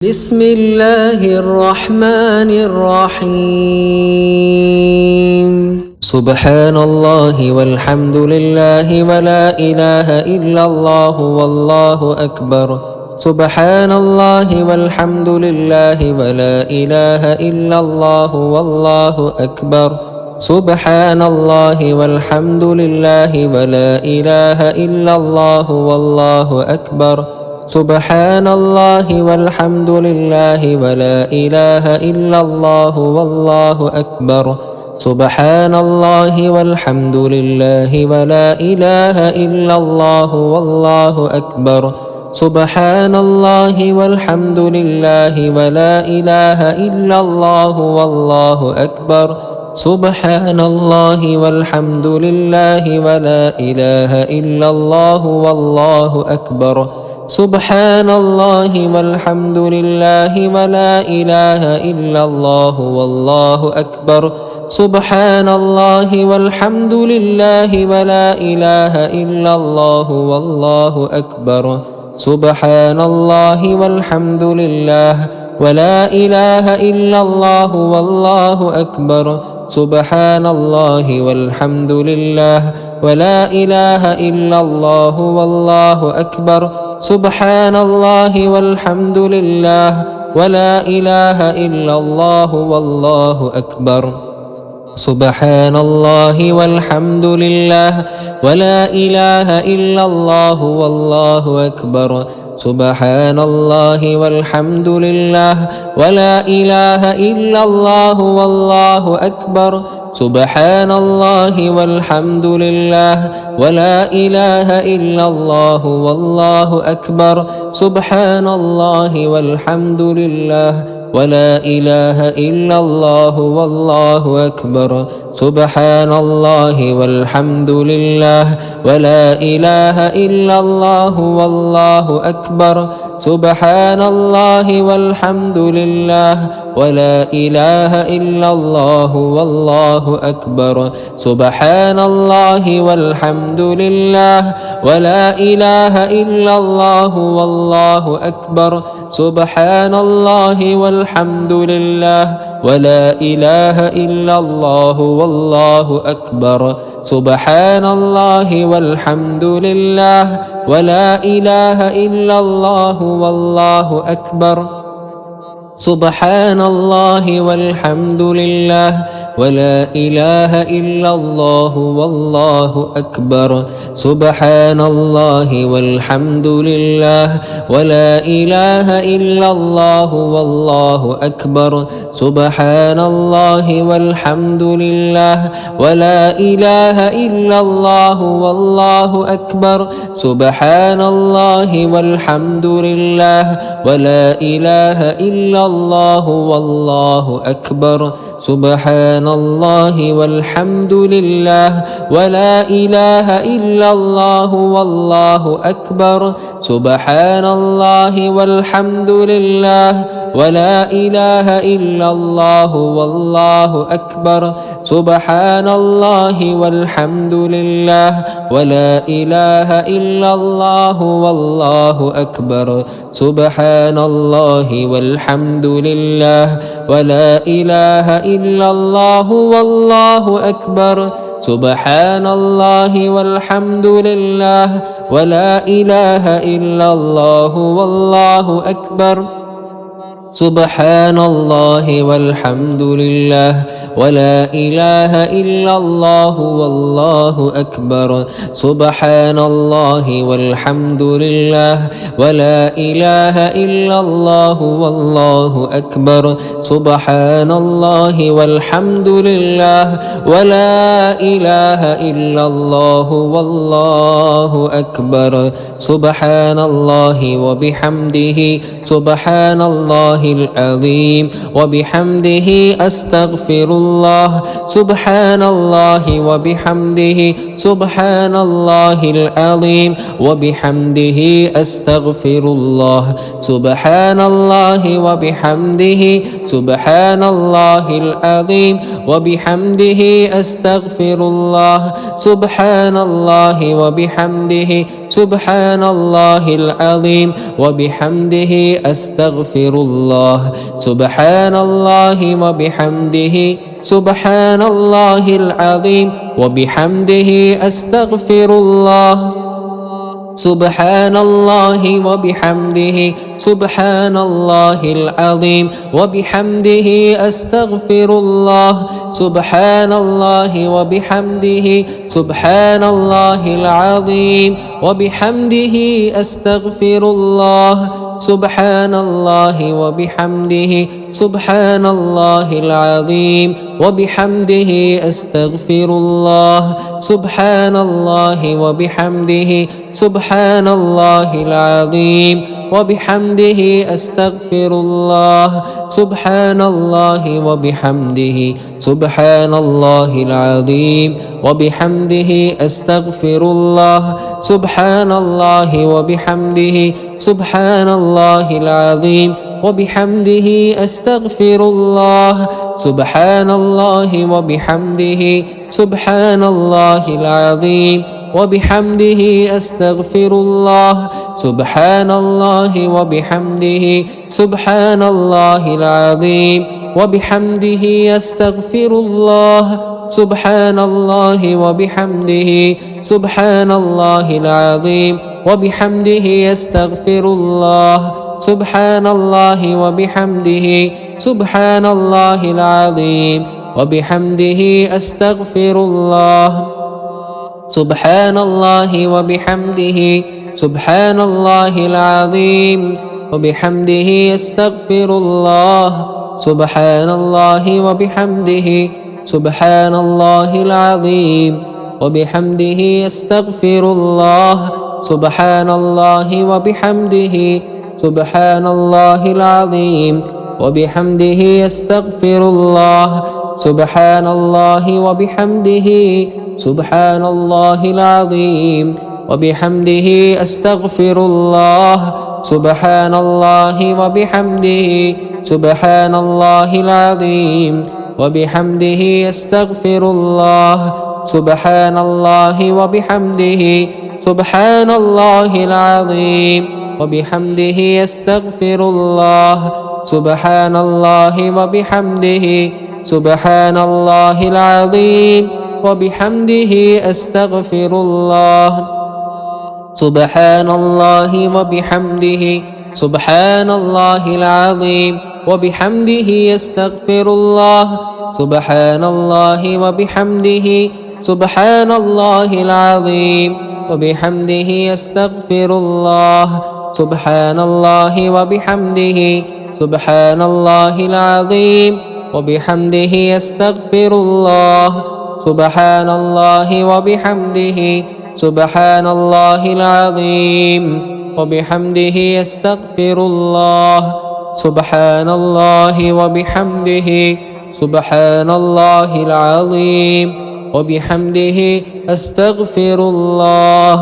بسم الله الرحمن الرحيم سبحان الله والحمد لله ولا إله إلا الله والله أكبر سبحان الله والحمد لله ولا إله إلا الله والله أكبر سبحان الله والحمد لله ولا إله إلا الله والله أكبر سبحان الله والحمد لله ولا إله إلا الله والله أكبر سبحان الله والحمد لله ولا إله إلا الله والله أكبر سبحان الله والحمد لله ولا إله إلا الله والله أكبر سبحان الله والحمد لله ولا إله إلا الله والله أكبر سبحان الله والحمد لله ولا إله إلا الله والله أكبر سبحان الله والحمد لله ولا إله إلا الله والله أكبر سبحان الله والحمد لله ولا إله إلا الله والله أكبر سبحان الله والحمد لله ولا إله إلا الله والله أكبر سبحان الله والحمد لله ولا إله إلا الله والله أكبر سبحان الله والحمد لله ولا إله إلا الله والله أكبر سبحان الله والحمد لله ولا إله إلا الله والله أكبر سبحان الله والحمد لله ولا إله إلا الله والله أكبر سبحان الله والحمد لله ولا إله إلا الله والله أكبر سبحان الله والحمد لله ولا إله إلا الله والله أكبر سبحان الله والحمد لله ولا إله إلا الله والله أكبر سبحان الله والحمد لله ولا إله إلا الله والله أكبر سبحان الله والحمد لله ولا إله إلا الله والله أكبر سبحان الله والحمد لله ولا إله إلا الله والله أكبر سبحان الله والحمد لله ولا إله إلا الله والله أكبر سبحان الله والحمد لله ولا إله إلا الله والله أكبر سبحان الله والحمد لله ولا إله إلا الله والله أكبر سبحان الله والحمد لله ولا إله إلا الله والله أكبر سبحان الله والحمد لله ولا إله إلا الله والله أكبر سبحان الله والحمد لله ولا إله إلا الله والله أكبر سبحان الله والحمد لله ولا إله إلا الله والله أكبر سبحان الله والحمد لله ولا إله إلا الله والله أكبر سبحان الله والحمد لله ولا إله إلا الله والله أكبر سبحان الله والحمد لله ولا إله إلا الله والله أكبر سبحان الله والحمد لله ولا إله إلا الله والله أكبر سبحان الله والحمد لله ولا إله إلا الله والله أكبر سبحان الله وبحمده سبحان الله العظيم وبحمده أستغفر الله سبحان الله وبحمده سبحان الله العظيم وبحمده أستغفر الله سبحان الله وبحمده سبحان الله العظيم وبحمده أستغفر الله سبحان الله وبحمده سبحان الله العظيم وبحمده أستغفر الله سبحان الله وبحمده سبحان الله العظيم وبحمده أستغفر الله سبحان الله وبحمده سبحان الله العظيم وبحمده أستغفر الله سبحان الله وبحمده سبحان الله العظيم وبحمده أستغفر الله سبحان الله وبحمده سبحان الله العظيم وبحمده أستغفر الله سبحان الله وبحمده سبحان الله العظيم وبحمده أستغفر الله سبحان الله وبحمده سبحان الله العظيم وبحمده أستغفر الله سبحان الله وبحمده سبحان الله العظيم وبحمده أستغفر الله سبحان الله وبحمده سبحان الله العظيم وبحمده أستغفر الله سبحان الله وبحمده سبحان الله العظيم وبحمده أستغفر الله سبحان الله وبحمده سبحان الله العظيم وبحمده أستغفر الله سبحان الله وبحمده سبحان الله العظيم وبحمده أستغفر الله سبحان الله وبحمده سبحان الله العظيم وبحمده أستغفر الله سبحان الله وبحمده سبحان الله العظيم وبحمده أستغفر الله سبحان الله وبحمده سبحان الله العظيم وبحمده أستغفر الله سبحان الله وبحمده سبحان الله العظيم وبحمده أستغفر الله سبحان الله وبحمده سبحان الله العظيم وبحمده أستغفر الله سبحان الله وبحمده سبحان الله العظيم وبحمده أستغفر الله سبحان الله وبحمده سبحان الله العظيم وبحمده أستغفر الله سبحان الله وبحمده سبحان الله العظيم وبحمده أستغفر الله سبحان الله وبحمده سبحان الله العظيم وبحمده أستغفر الله سبحان الله وبحمده سبحان الله العظيم وبحمده أستغفر الله سبحان الله وبحمده سبحان الله العظيم وبحمده أستغفر الله سبحان الله وبحمده سبحان الله العظيم وبحمده أستغفر الله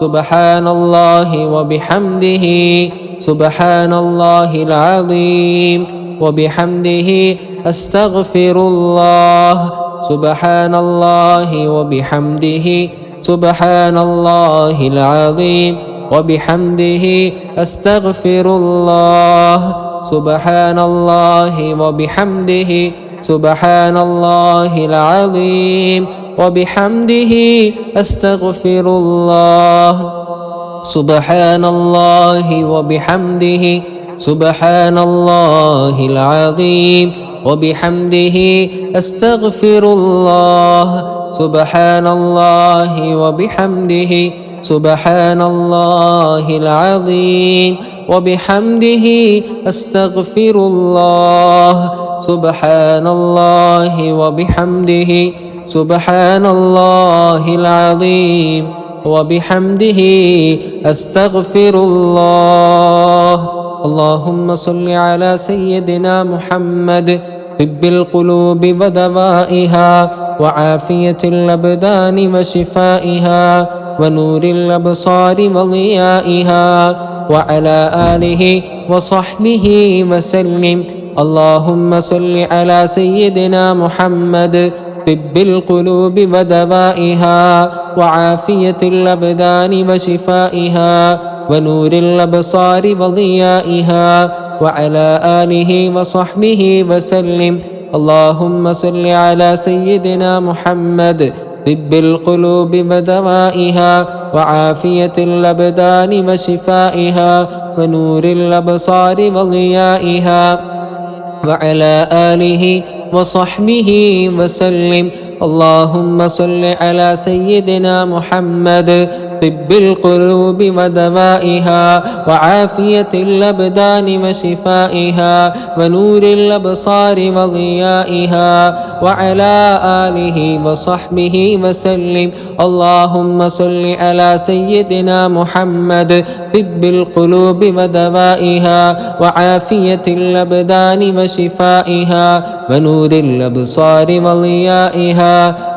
سبحان الله وبحمده سبحان الله العظيم وبحمده أستغفر الله سبحان الله وبحمده سبحان الله العظيم وبحمده أستغفر الله سبحان الله وبحمده سبحان الله العظيم وبحمده أستغفر الله سبحان الله وبحمده سبحان الله العظيم وبحمده أستغفر الله سبحان الله وبحمده سبحان الله العظيم وبحمده أستغفر الله سبحان الله وبحمده سبحان الله العظيم وبحمده أستغفر الله. اللهم صل على سيدنا محمد طب القلوب ودوائها وعافية الأبدان وشفائها ونور الأبصار وضيائها وعلى آله وصحبه وسلم. اللهم صل على سيدنا محمد طب القلوب ودوائها وعافية الأبدان وشفائها ونور الأبصار وضيائها وعلى آله وصحبه وسلم. اللهم صل على سيدنا محمد طب القلوب ودوائها وعافية الأبدان وشفائها ونور الأبصار وضيائها وعلى آله وصحبه وسلم. اللهم صل على سيدنا محمد طب القلوب ودوائها وعافية الأبدان وشفائها ونور الأبصار وضيائها وعلى آله وصحبه وسلم. اللهم صل على سيدنا محمد طب القلوب ودوائها وعافية الأبدان وشفائها ونور الأبصار وضيائها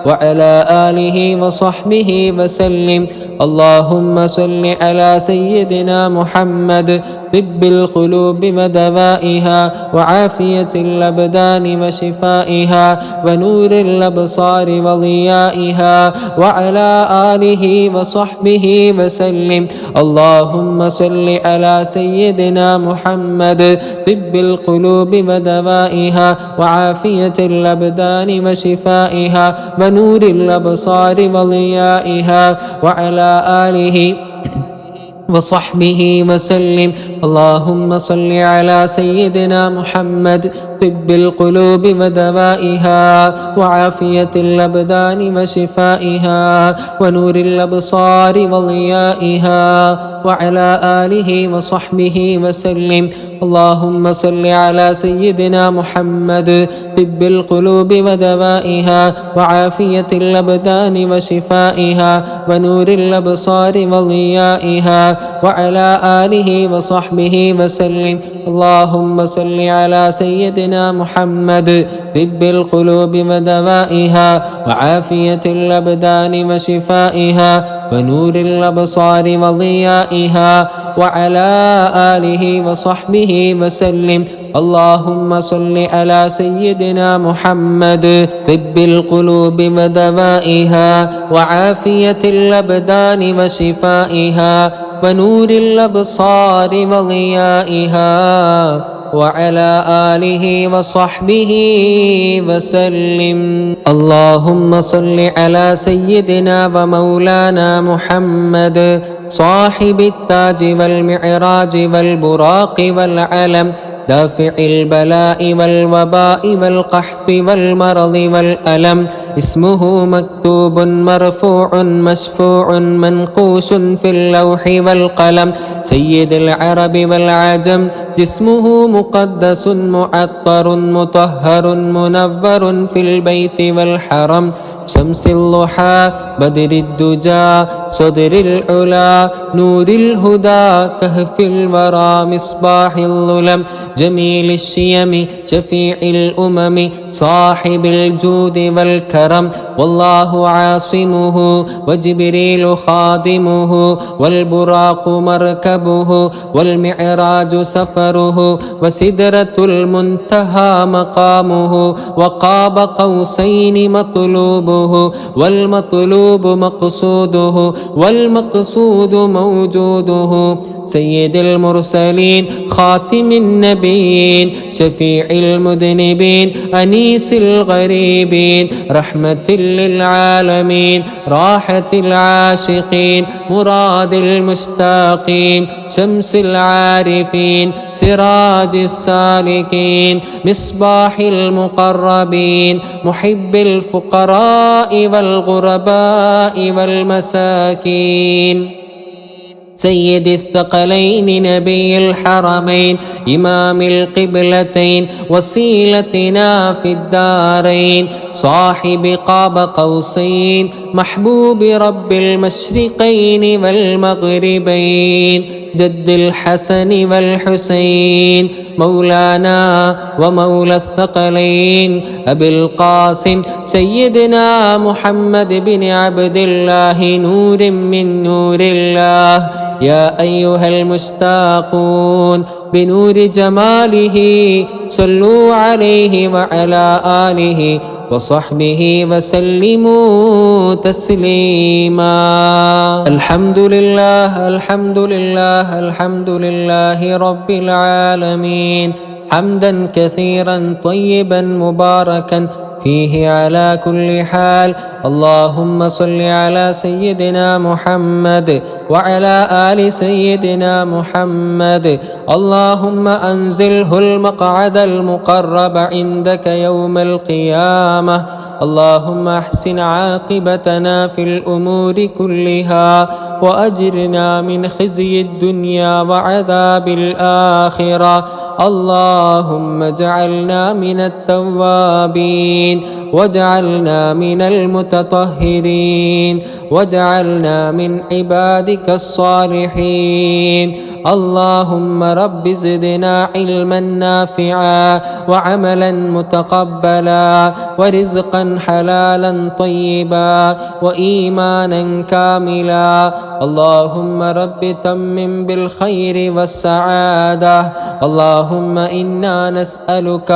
وعلى آله وصحبه وسلم. اللهم صل على سيدنا محمد طب القلوب ودوائها وعافية الأبدان وشفائها ونور الأبصار وضيائها وعلى آله وصحبه وسلم. اللهم صل على سيدنا محمد طب القلوب ودوائها وعافية الأبدان وشفائها ونور الأبصار وضيائها وعلى آله وصحبه وسلم. اللهم صل على سيدنا محمد طب القلوب ودوائها وعافية الأبدان وشفائها ونور الأبصار وضيائها وعلى آله وصحبه وسلم. اللهم صل على سيدنا محمد طب القلوب ودوائها وعافية الأبدان وشفائها ونور الأبصار وضيائها وعلى آله وصحبه وسلم. اللهم صل على سيدنا محمد طب القلوب ودوائها وعافية الأبدان وشفائها ونور الأبصار وضيائها وعلى آله وصحبه وسلم. اللهم صل على سيدنا محمد طب القلوب ودوائها وعافية الأبدان وشفائها ونور الأبصار وضيائها وعلى آله وصحبه وسلم. اللهم صل على سيدنا ومولانا محمد صاحب التاج والمعراج والبراق والعلم دافع البلاء والوباء والقحط والمرض والألم. اسمه مكتوب مرفوع مشفوع منقوش في اللوح والقلم. سيد العرب والعجم جسمه مقدس معطر مطهر منور في البيت والحرم. شمس الضحى بدر الدجى صدر العلا نور الهدى كهف الورى مصباح الظلم. جميل الشيم شفيع الأمم صاحب الجود والكرم. والله عاصمه وجبريل خادمه والبراق مركبه والمعراج سفره وسدرة المنتهى مقامه وقاب قوسين مطلوبه والمطلوب مقصوده والمقصود موجوده. سيد المرسلين خاتم النبيين شفيع المذنبين أنيس الغريبين رحمة للعالمين راحة العاشقين مراد المشتاقين شمس العارفين سراج السالكين مصباح المقربين محب الفقراء والغرباء والمساكين. سيد الثقلين نبي الحرمين إمام القبلتين وسيلتنا في الدارين صاحب قاب قوسين محبوب رب المشرقين والمغربين جد الحسن والحسين مولانا ومولى الثقلين أبي القاسم سيدنا محمد بن عبد الله نور من نور الله. يا أيها المشتاقون بنور جماله صلوا عليه وعلى آله وصحبه وسلموا تسليما. الحمد لله الحمد لله الحمد لله رب العالمين، حمدا كثيرا طيبا مباركا فيه على كل حال. اللهم صل على سيدنا محمد وعلى آل سيدنا محمد. اللهم أنزله المقعد المقرب عندك يوم القيامة. اللهم أحسن عاقبتنا في الأمور كلها وأجرنا من خزي الدنيا وعذاب الآخرة. اللهم اجعلنا من التوابين، واجعلنا من المتطهرين، واجعلنا من عبادك الصالحين. اللهم رب زدنا علما نافعا وعملا متقبلا ورزقا حلالا طيبا وإيمانا كاملا. اللهم رب تمم بالخير والسعادة. اللهم إنا نسألك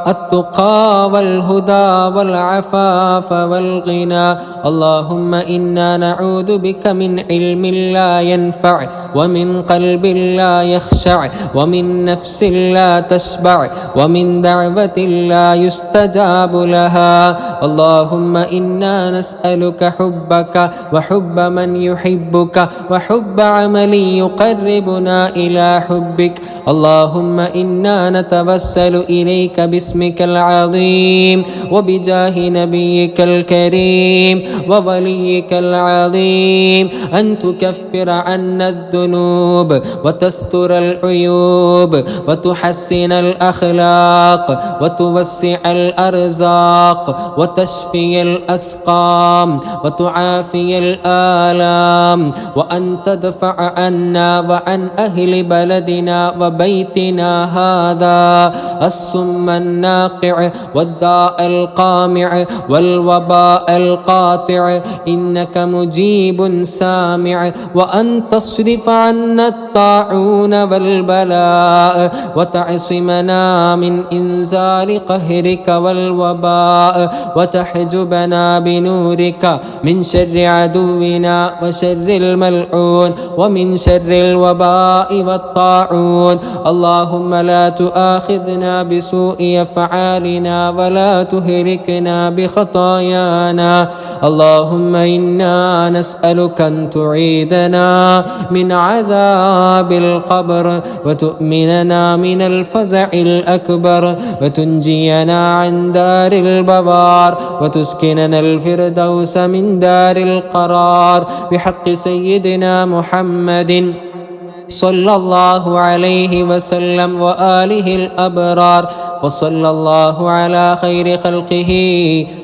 التقى والهدى والعفاف والغنى. اللهم إنا نعوذ بك من علم لا ينفع ومن قلب لا يخشع ومن نفس لا تشبع ومن دعوة لا يستجاب لها. اللهم إنا نسألك حبك وحب من يحبك وحب عمل يقربنا إلى حبك. اللهم إنا نتوسل إليك باسمك العظيم وبجاه نبيك الكريم ووليك العظيم أن تكفر عنا الذنوب وتستر العيوب وتحسن الأخلاق وتوسع الأرزاق وتشفي الأسقام وتعافي الآلام، وأن تدفع عنا وعن أهل بلدنا وبيتنا هذا السم الناقع والداء القامع والوباء القاطع، إنك مجيب سامع. وأن تصرف عنا الطاعون والبلاء وتعصمنا من إنزال قهرك والوباء وتحجبنا بنورك من شر عدونا وشر الملعون ومن شر الوباء والطاعون. اللهم لا تؤاخذنا بسوء أفعالنا ولا تهلكنا بخطايانا. اللهم إنا نسألك أن تعيذنا من عذاب القبر وتؤمننا من الفزع الأكبر وتنجينا عن دار البوار وتسكننا الفردوس من دار القرار بحق سيدنا محمد صلى الله عليه وسلم وآله الأبرار. وصلى الله على خير خلقه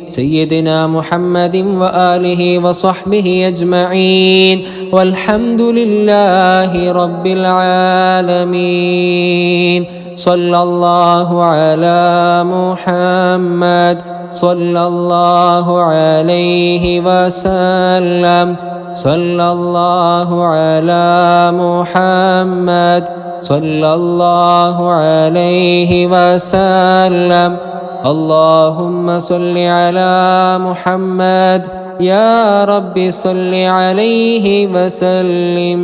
سيدنا محمد وآله وصحبه أجمعين، والحمد لله رب العالمين. صلى الله على محمد صلى الله عليه وسلم. صلى الله على محمد صلى الله عليه وسلم. اللهم صل على محمد يا رب صل عليه وسلم.